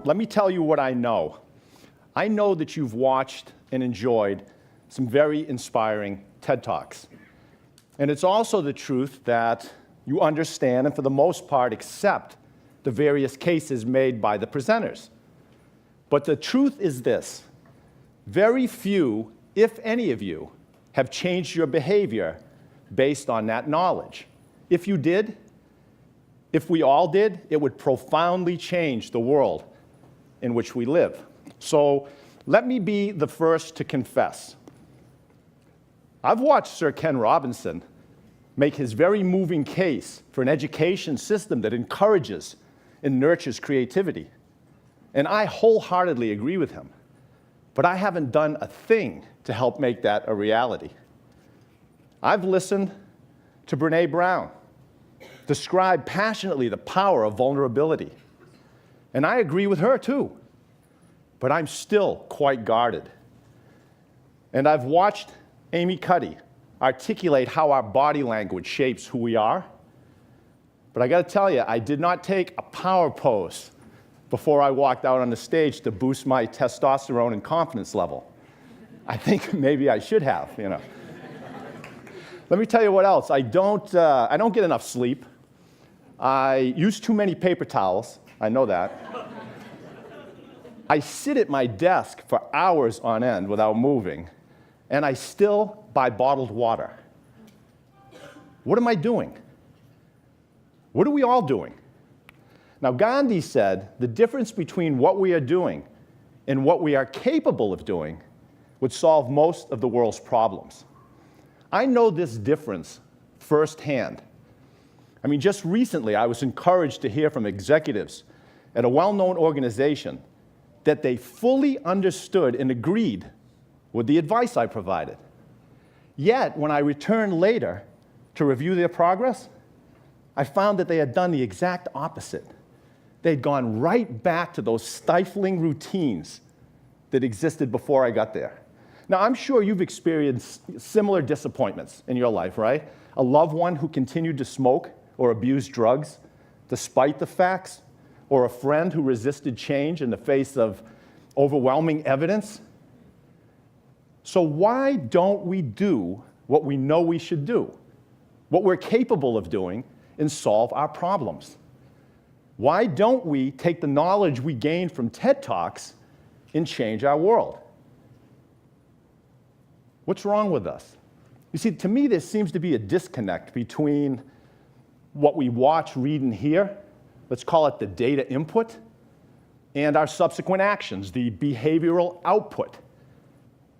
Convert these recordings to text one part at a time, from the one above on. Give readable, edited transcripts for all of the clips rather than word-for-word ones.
let me tell you what I know. I know that you've watched and enjoyed some very inspiring TED Talks. And it's also the truth that you understand and for the most part accept the various cases made by the presenters. But the truth is this: very few, if any of you, have changed your behavior based on that knowledge. If you did, if we all did, it would profoundly change the world in which we live. So let me be the first to confess. I've watched Sir Ken Robinson make his very moving case for an education system that encourages and nurtures creativity. And I wholeheartedly agree with him. But I haven't done a thing to help make that a reality. I've listened to Brené Brown describe passionately the power of vulnerability. And I agree with her too. But I'm still quite guarded. And I've watched Amy Cuddy articulate how our body language shapes who we are. But I got to tell you, I did not take a power pose before I walked out on the stage to boost my testosterone and confidence level. I think maybe I should have, you know. Let me tell you what else. I don't get enough sleep. I use too many paper towels. I know that. I sit at my desk for hours on end without moving, and I still buy bottled water. What am I doing? What are we all doing? Now, Gandhi said the difference between what we are doing and what we are capable of doing would solve most of the world's problems. I know this difference firsthand. I mean, just recently, I was encouraged to hear from executives at a well-known organization that they fully understood and agreed with the advice I provided. Yet, when I returned later to review their progress, I found that they had done the exact opposite. They'd gone right back to those stifling routines that existed before I got there. Now, I'm sure you've experienced similar disappointments in your life, right? A loved one who continued to smoke or abuse drugs despite the facts, or a friend who resisted change in the face of overwhelming evidence. So why don't we do what we know we should do, what we're capable of doing, and solve our problems? Why don't we take the knowledge we gained from TED Talks and change our world? What's wrong with us? You see, to me, there seems to be a disconnect between what we watch, read, and hear, let's call it the data input, and our subsequent actions, the behavioral output.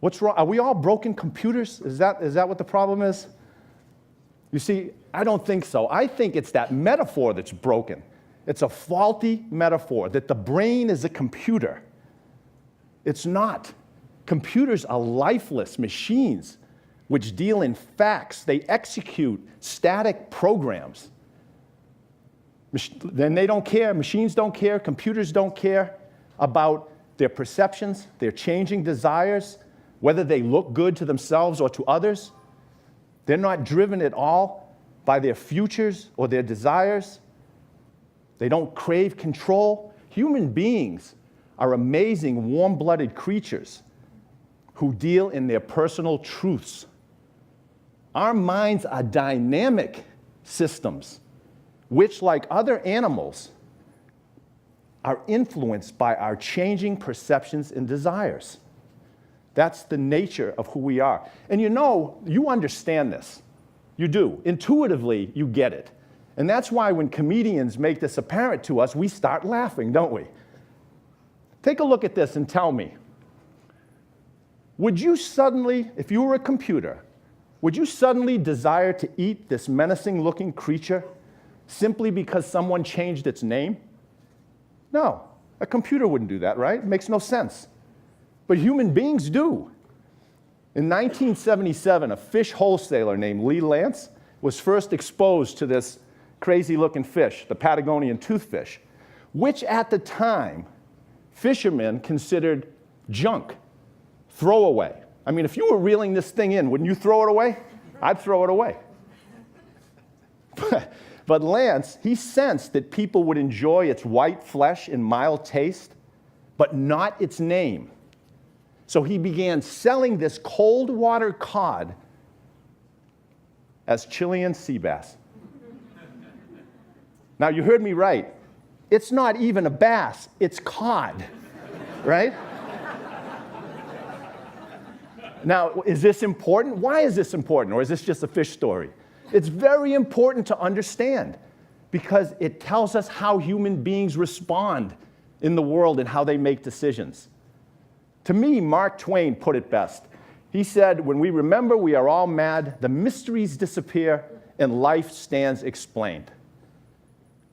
What's wrong? Are we all broken computers? Is that what the problem is? You see, I don't think so. I think it's that metaphor that's broken. It's a faulty metaphor that the brain is a computer. It's not. Computers are lifeless machines which deal in facts. They execute static programs. Then they don't care, machines don't care, computers don't care about their perceptions, their changing desires, whether they look good to themselves or to others. They're not driven at all by their futures or their desires. They don't crave control. Human beings are amazing, warm-blooded creatures who deal in their personal truths. Our minds are dynamic systems which, like other animals, are influenced by our changing perceptions and desires. That's the nature of who we are. And you know, you understand this. You do. Intuitively, you get it. And that's why when comedians make this apparent to us, we start laughing, don't we? Take a look at this and tell me, would you suddenly, if you were a computer, would you suddenly desire to eat this menacing-looking creature simply because someone changed its name? No, a computer wouldn't do that, right? It makes no sense. But human beings do. In 1977, a fish wholesaler named Lee Lance was first exposed to this crazy-looking fish, the Patagonian toothfish, which at the time, fishermen considered junk, throwaway. I mean, if you were reeling this thing in, wouldn't you throw it away? I'd throw it away. But Lance, he sensed that people would enjoy its white flesh and mild taste, but not its name. So he began selling this cold water cod as Chilean sea bass. Now, you heard me right. It's not even a bass, it's cod, right? Now, is this important? Why is this important? Or is this just a fish story? It's very important to understand because it tells us how human beings respond in the world and how they make decisions. To me, Mark Twain put it best. He said, when we remember we are all mad, the mysteries disappear and life stands explained.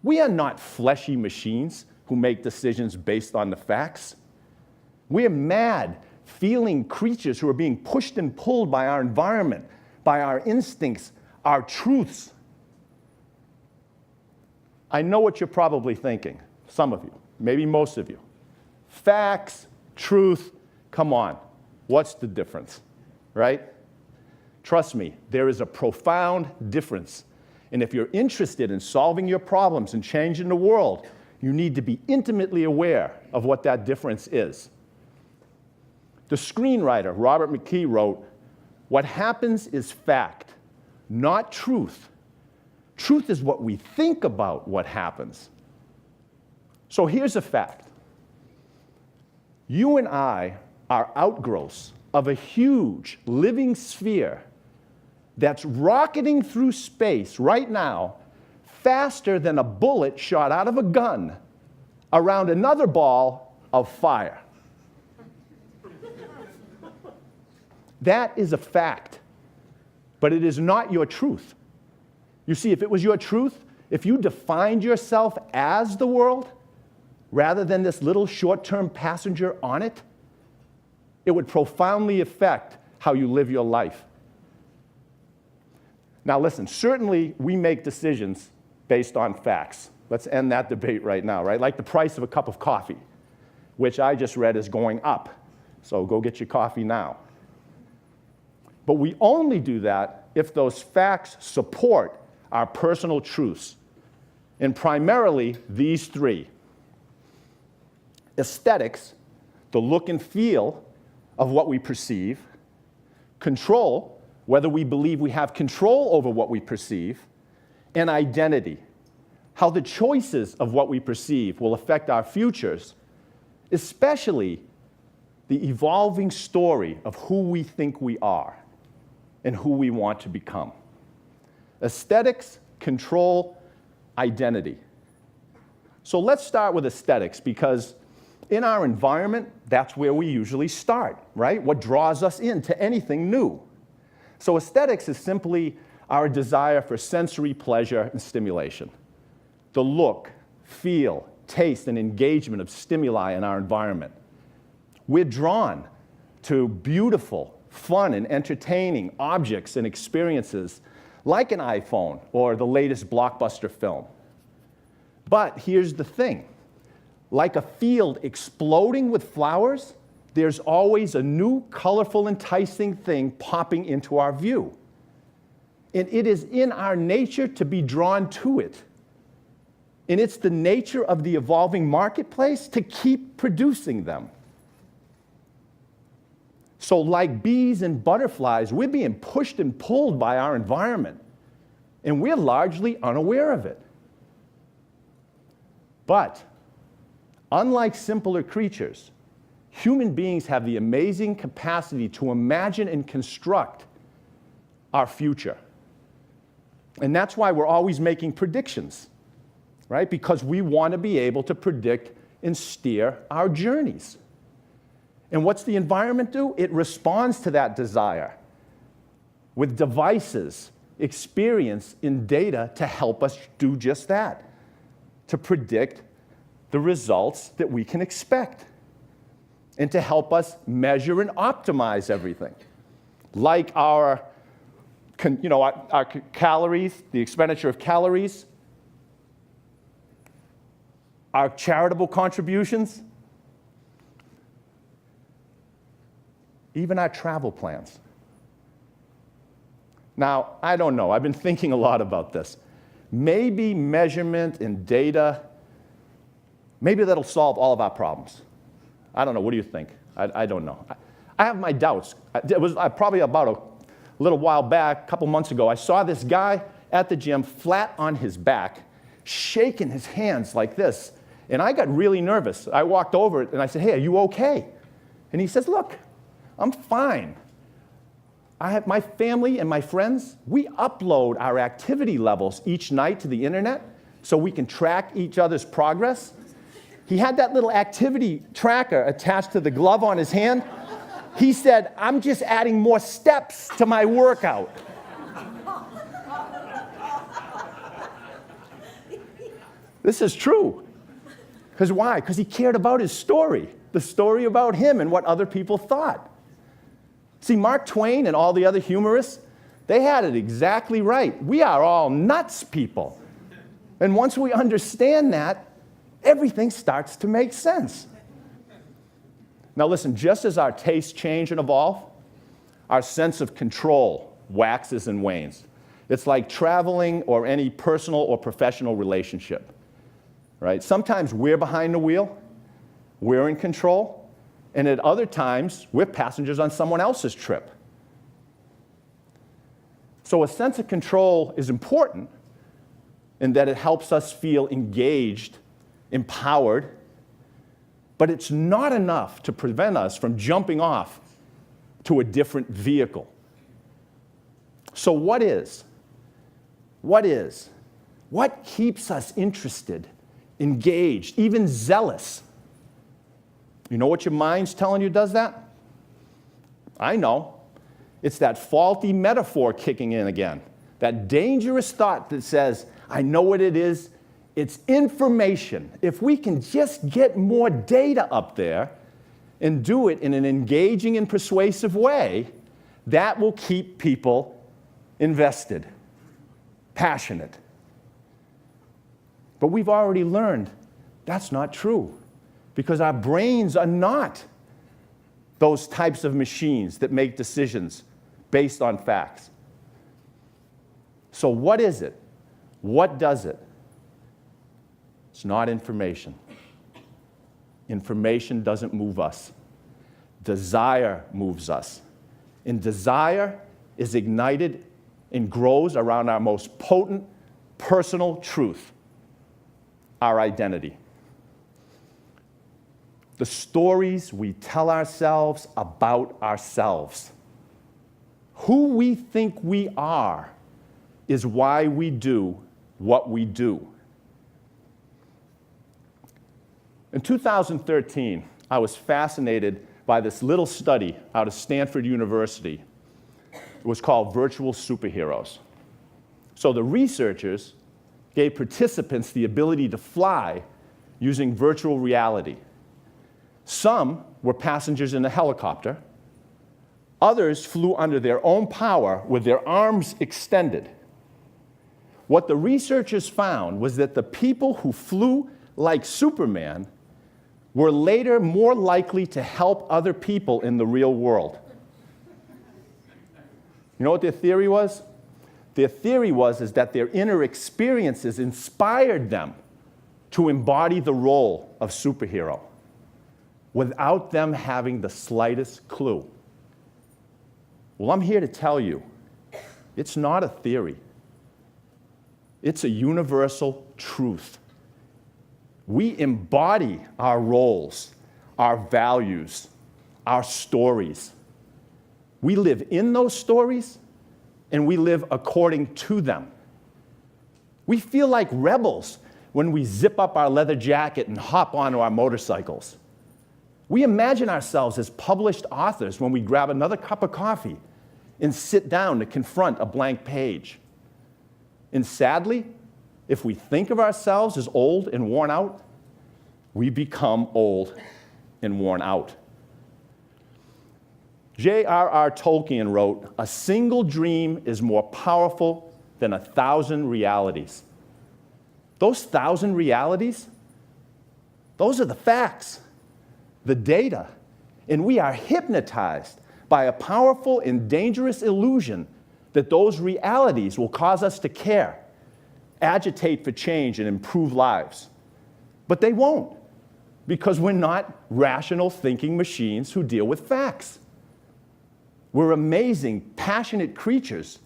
We are not fleshy machines who make decisions based on the facts. We are mad, feeling creatures who are being pushed and pulled by our environment, by our instincts, our truths. I know what you're probably thinking, some of you, maybe most of you. Facts, truth, come on, what's the difference, right? Trust me, there is a profound difference. And if you're interested in solving your problems and changing the world, you need to be intimately aware of what that difference is. The screenwriter, Robert McKee, wrote, "What happens is fact, not truth. Truth is what we think about what happens." So here's a fact. You and I are outgrowths of a huge living sphere that's rocketing through space right now faster than a bullet shot out of a gun around another ball of fire. That is a fact, but it is not your truth. You see, if it was your truth, if you defined yourself as the world rather than this little short-term passenger on it, it would profoundly affect how you live your life. Now listen, certainly we make decisions based on facts. Let's end that debate right now, right? Like the price of a cup of coffee, which I just read is going up. So go get your coffee now. But we only do that if those facts support our personal truths, and primarily these three. Aesthetics, the look and feel of what we perceive. Control, whether we believe we have control over what we perceive. And identity, how the choices of what we perceive will affect our futures, especially the evolving story of who we think we are and who we want to become. Aesthetics, control, identity. So let's start with aesthetics, because in our environment, that's where we usually start, right? What draws us into anything new. So aesthetics is simply our desire for sensory pleasure and stimulation. The look, feel, taste, and engagement of stimuli in our environment. We're drawn to beautiful, fun, and entertaining objects and experiences like an iPhone or the latest blockbuster film. But here's the thing. Like a field exploding with flowers, there's always a new, colorful, enticing thing popping into our view. And it is in our nature to be drawn to it. And it's the nature of the evolving marketplace to keep producing them. So like bees and butterflies, we're being pushed and pulled by our environment, and we're largely unaware of it. But unlike simpler creatures, human beings have the amazing capacity to imagine and construct our future. And that's why we're always making predictions, right? Because we want to be able to predict and steer our journeys. And what's the environment do? It responds to that desire with devices, experience, and data to help us do just that, to predict the results that we can expect, and to help us measure and optimize everything. Like our calories, the expenditure of calories, our charitable contributions, even our travel plans. Now, I don't know. I've been thinking a lot about this. Maybe measurement and data, maybe that'll solve all of our problems. I don't know. What do you think? I don't know. I have my doubts. It was probably about a little while back, a couple months ago, I saw this guy at the gym flat on his back, shaking his hands like this. And I got really nervous. I walked over and I said, hey, are you okay? And he says, look, I'm fine. I have my family and my friends, we upload our activity levels each night to the internet so we can track each other's progress. He had that little activity tracker attached to the glove on his hand. He said, I'm just adding more steps to my workout. This is true. Because why? Because he cared about his story, the story about him and what other people thought. See, Mark Twain and all the other humorists, they had it exactly right. We are all nuts people. And once we understand that, everything starts to make sense. Now listen, just as our tastes change and evolve, our sense of control waxes and wanes. It's like traveling or any personal or professional relationship, right? Sometimes we're behind the wheel, we're in control, and at other times, we're passengers on someone else's trip. So a sense of control is important in that it helps us feel engaged, empowered, but it's not enough to prevent us from jumping off to a different vehicle. So what is? What keeps us interested, engaged, even zealous? You know what your mind's telling you does that? I know. It's that faulty metaphor kicking in again. That dangerous thought that says, I know what it is. It's information. If we can just get more data up there and do it in an engaging and persuasive way, that will keep people invested, passionate. But we've already learned that's not true, because our brains are not those types of machines that make decisions based on facts. So what is it? What does it? It's not information. Information doesn't move us. Desire moves us. And desire is ignited and grows around our most potent personal truth, our identity. The stories we tell ourselves about ourselves. Who we think we are is why we do what we do. In 2013, I was fascinated by this little study out of Stanford University. It was called Virtual Superheroes. So the researchers gave participants the ability to fly using virtual reality. Some were passengers in a helicopter. Others flew under their own power with their arms extended. What the researchers found was that the people who flew like Superman were later more likely to help other people in the real world. You know what their theory was? Their theory was that their inner experiences inspired them to embody the role of superhero without them having the slightest clue. Well, I'm here to tell you, it's not a theory. It's a universal truth. We embody our roles, our values, our stories. We live in those stories, and we live according to them. We feel like rebels when we zip up our leather jacket and hop onto our motorcycles. We imagine ourselves as published authors when we grab another cup of coffee and sit down to confront a blank page. And sadly, if we think of ourselves as old and worn out, we become old and worn out. J.R.R. Tolkien wrote, "A single dream is more powerful than 1,000 realities." Those 1,000 realities, those are the facts, the data, and we are hypnotized by a powerful and dangerous illusion that those realities will cause us to care, agitate for change, and improve lives. But they won't. because we're not rational thinking machines who deal with facts. We're amazing, passionate creatures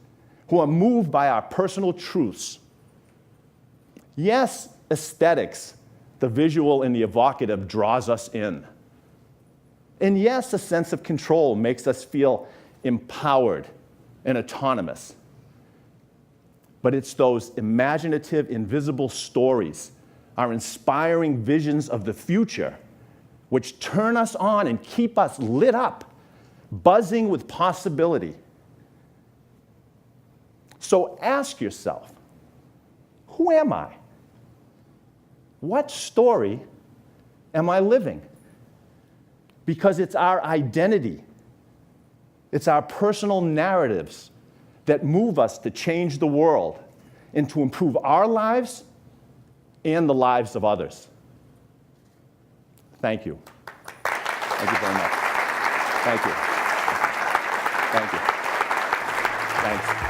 who are moved by our personal truths. Yes, aesthetics, the visual and the evocative, draws us in. And yes, a sense of control makes us feel empowered and autonomous. But it's those imaginative, invisible stories, our inspiring visions of the future, which turn us on and keep us lit up, buzzing with possibility. So ask yourself, who am I? What story am I living? Because it's our identity, it's our personal narratives that move us to change the world and to improve our lives and the lives of others. Thank you. Thank you very much. Thank you. Thank you. Thanks.